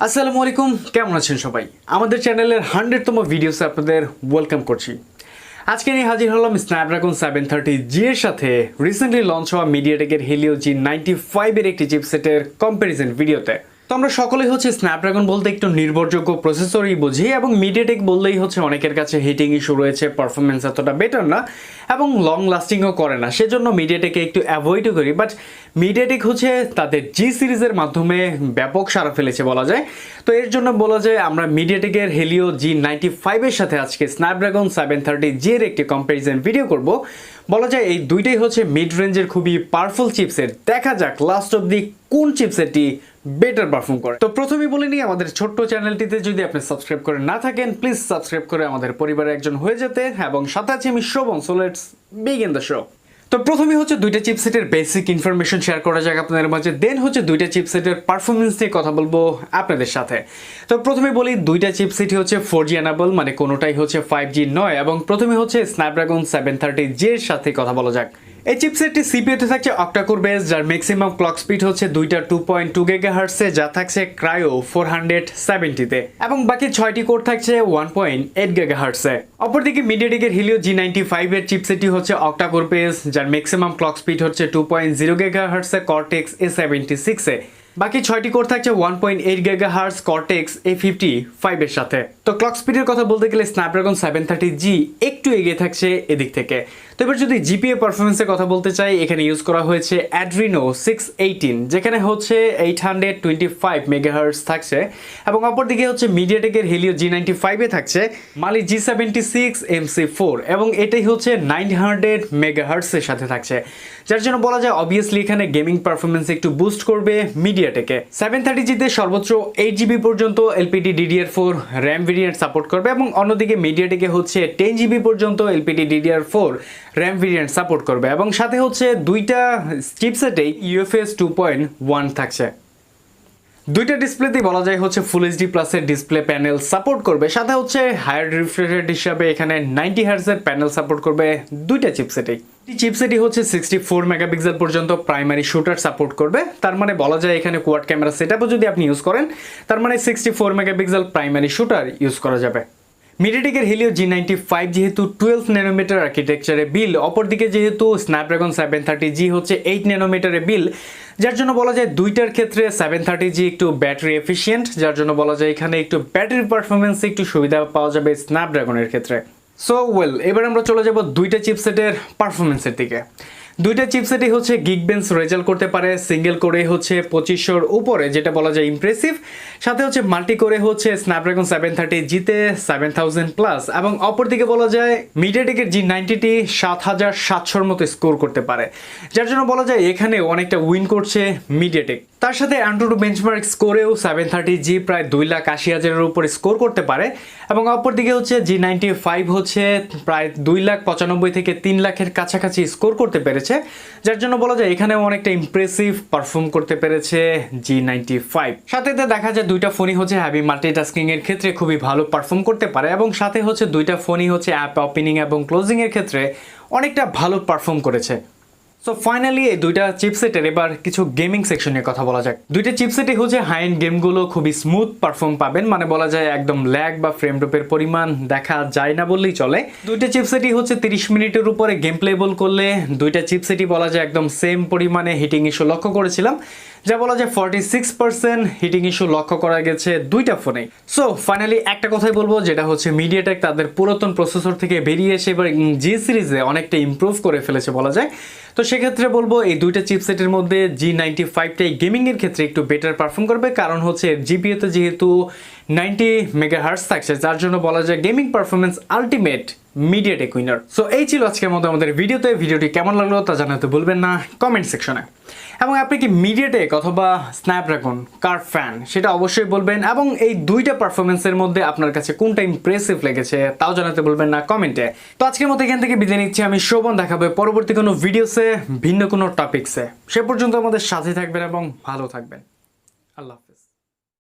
আসসালামু আলাইকুম, কেমন আছেন সবাই? আমাদের চ্যানেলের 100তম ভিডিওতে আপনাদের ওয়েলকাম করছি। আজকে নিয়ে হাজির হলাম স্ন্যাপড্রাগন 730G এর সাথে রিসেন্টলি লঞ্চ হওয়া মিডিয়াটেকের হেলিও G95 এর একটি চিপসেটের কম্প্যারিজন ভিডিওতে। তো আমরা সকলেই স্ন্যাপড্রাগন বলতে একটু নির্ভরযোগ্য প্রসেসরই বুঝি এবং মিডিয়াটেক বললেই অনেকের কাছে হিটিং ইস্যু রয়েছে, পারফরমেন্স এতটা বেটার না এবং লং লাস্টিংও করে না, সেজন্য মিডিয়াটেকে একটু অ্যাভয়েডও করি। বাট মিডিয়াটেক তাদের জি সিরিজের মাধ্যমে ব্যাপক সাড়া ফেলেছে বলা যায়। তো এর জন্য বলা যায় আমরা মিডিয়াটেকের হেলিও G95 এর সাথে আজকে স্ন্যাপড্রাগন 730G এর একটি কম্প্যারিজন ভিডিও করব। বলা যায় এই দুইটাই মিড রেঞ্জের খুবই পাওয়ারফুল চিপসেট। দেখা যাক লাস্ট অবধি কোন চিপসেটটি বেটার পারফর্ম করে। তো প্রথমেই বলে নিই, আমাদের ছোট্ট চ্যানেলটিতে যদি আপনি সাবস্ক্রাইব করে না থাকেন প্লিজ সাবস্ক্রাইব করে আমাদের পরিবারের একজন হয়ে যেতে, এবং সাথে আছে আমি Shobhan. So let's begin the show. তো প্রথমেই দুইটা চিপসেটের বেসিক ইনফরমেশন শেয়ার করা যাক আপনাদের মাঝে, দেন দুইটা চিপসেটের পারফরমেন্স নিয়ে কথা বলবো আপনাদের সাথে। তো প্রথমে বলি দুইটা চিপসেটই 4G এনাবল, মানে কোনোটাই 5G নয়, এবং প্রথমে স্ন্যাপড্রাগন 730G এর সাথে কথা বলা যাক। এই চিপসেটটি সিপিইউতে থাকছে অক্টা-কোর বেস, যার ম্যাক্সিমাম ক্লক স্পিড দুইটা 2.2 GHz এ, যা থাকছে ক্রায়ো 470 তে, এবং বাকি 6টি কোর থাকছে 1.8 GHz এ। অপরদিকে মিডিয়াটেকের হেলিও G95 এর চিপসেটটি অক্টা-কোর বেস, যার ম্যাক্সিমাম ক্লক স্পিড 2.0 GHz এ কর্টেক্স A76 এ। বাকি 6টি কোর থাকছে 1.8 GHz কর্টেক্স A55 এর সাথে। তো ক্লক স্পিডের কথা বলতে গেলে স্ন্যাপড্রাগন 730G একটু এগিয়ে থাকছে এদিক থেকে। তো এবার যদি জিপিএ পারফরমেন্সের কথা বলতে চাই, এখানে ইউজ করা হয়েছে Adreno 618, যেখানে 825 MHz থাকছে, এবং অপরদিকে মিডিয়াটেকের হেলিও G95 এ থাকছে Mali G76 MC4, এবং এটাই 900 MHz এর সাথে থাকছে, যার জন্য বলা যায় অবভিয়াসলি এখানে গেমিং পারফরমেন্স একটু বুস্ট করবে মিডিয়াটেকে। 730G তে সর্বোচ্চ 8GB পর্যন্ত LPDDR4 RAM ভেরিয়েন্ট সাপোর্ট করবে, এবং অন্যদিকে মিডিয়াটেকে 10GB পর্যন্ত LPDDR4 RAM ভেরিয়েন্ট সাপোর্ট করবে, এবং সাথে দুইটা চিপসেটেই UFS 2.1 থাকছে। দুইটা ডিসপ্লেতেই বলা যায় ফুল এইচডি প্লাসের ডিসপ্লে প্যানেল সাপোর্ট করবে, সাথে হায়ার রিফ্রেশ রেট হিসাবে এখানে 90 Hz এর প্যানেল সাপোর্ট করবে দুইটা চিপসেটেই। চিপসেটই 64 মেগাপিক্সেল পর্যন্ত প্রাইমারি শুটার সাপোর্ট করবে, তার মানে বলা যায় এখানে কোয়াড ক্যামেরা সেটআপও যদি আপনি ইউজ করেন, তার মানে 64 মেগাপিক্সেল প্রাইমারি শুটার ইউজ করা যাবে। মিডিয়াটেকের হেলিও G95 যেহেতু 12 ন্যানোমিটার আর্কিটেকচারে বিল, অপরদিকে যেহেতু স্ন্যাপড্রাগন 730G 8 ন্যানোমিটারে বিল, যার জন্য বলা যায় দুইটার ক্ষেত্রে 730G একটু ব্যাটারি এফিশিয়েন্ট, যার জন্য বলা যায় এখানে একটু ব্যাটারি পারফরমেন্স একটু সুবিধা পাওয়া যাবে স্ন্যাপড্রাগনের ক্ষেত্রে। সো এবার আমরা চলে যাব দুইটা চিপসেটের পারফরমেন্সের দিকে। দুইটা চিপসেটই গিগবেঞ্চ রেজাল্ট করতে পারে, সিঙ্গেল করে 2500 উপরে, যেটা বলা যায় ইমপ্রেসিভ, সাথে মাল্টি করে স্ন্যাপড্রাগন 730G তে 7000 প্লাস, এবং অপরদিকে বলা যায় মিডিয়াটেকের G90টি 7700 মতো স্কোর করতে পারে, যার জন্য বলা যায় এখানে অনেকটা উইন করছে মিডিয়াটেক। তার সাথে অ্যান্ট্রু বেঞ্চমার্ক স্কোরেও 730G প্রায় 2,80,000-এর উপরে স্কোর করতে পারে, এবং অপরদিকে G95 প্রায় 2,95,000 থেকে 3 লাখের কাছাকাছি স্কোর করতে পেরেছে, যার জন্য বলা যায় এখানেও অনেকটা ইমপ্রেসিভ পারফর্ম করতে পেরেছে G95। সাথে দেখা যায় দুইটা ফোনই হ্যাভি মাল্টিটাস্কিং এর ক্ষেত্রে খুবই ভালো পারফর্ম করতে পারে, এবং সাথে দুইটা ফোনই অ্যাপ ওপেনিং এবং ক্লোজিং এর ক্ষেত্রে অনেকটা ভালো পারফর্ম করেছে। সো ফাইনালি এই দুইটা চিপসেটের এবার কিছু গেমিং সেকশন নিয়ে কথা বলা যাক। দুইটা চিপসেটই হাই এন্ড গেমগুলো খুবই স্মুথ পারফর্ম পাবেন, মানে বলা যায় একদম ল্যাগ বা ফ্রেম ড্রপের পরিমাণ দেখা যায় না বললেই চলে। দুইটা চিপসেটই 30 মিনিটের উপরে গেম প্লেবল করলে দুইটা চিপসেটই বলা যায় একদম সেম পরিমাণে হিটিং ইস্যু লক্ষ্য করেছিলাম, যা বলা যায় 46% হিটিং ইস্যু লক্ষ্য করা গেছে দুইটা ফোনেই। সো ফাইনালি একটা কথাই বলবো, যেটা মিডিয়াটেক তাদের পুরাতন প্রসেসর থেকে বেরিয়ে এসে এবার জি সিরিজে অনেকটা ইমপ্রুভ করে ফেলেছে বলা যায়। তো সেক্ষেত্রে বলবো এই দুইটা চিপসেটের মধ্যে G95টাই গেমিং এর ক্ষেত্রে একটু বেটার পারফর্ম করবে, কারণ জিপিইউতে যেহেতু 90 মেগাহার্টজ থাকছে, যার জন্য বলা যায় gaming performance ultimate MediaTek winner. So এই ছিল আজকের মতো আমাদের ভিডিওতে। ভিডিওটি কেমন লাগলো তা জানাতে ভুলবেন না কমেন্ট সেকশনে, এবং আপনি কি মিডিয়াটেক অথবা স্ন্যাপড্রাগন কার ফ্যান সেটা অবশ্যই বলবেন, এবং এই দুইটা পারফরমেন্সের মধ্যে আপনার কাছে কোনটা ইমপ্রেসিভ লেগেছে তাও জানাতে বলবেন না কমেন্টে। তো আজকের মতো এখান থেকে বিদায় নিচ্ছি, আমি শোভন। দেখাবে পরবর্তী কোনো ভিডিওসে ভিন্ন কোনো টপিকসে। সে পর্যন্ত আমাদের সাথে থাকবেন এবং ভালো থাকবেন। আল্লাহ।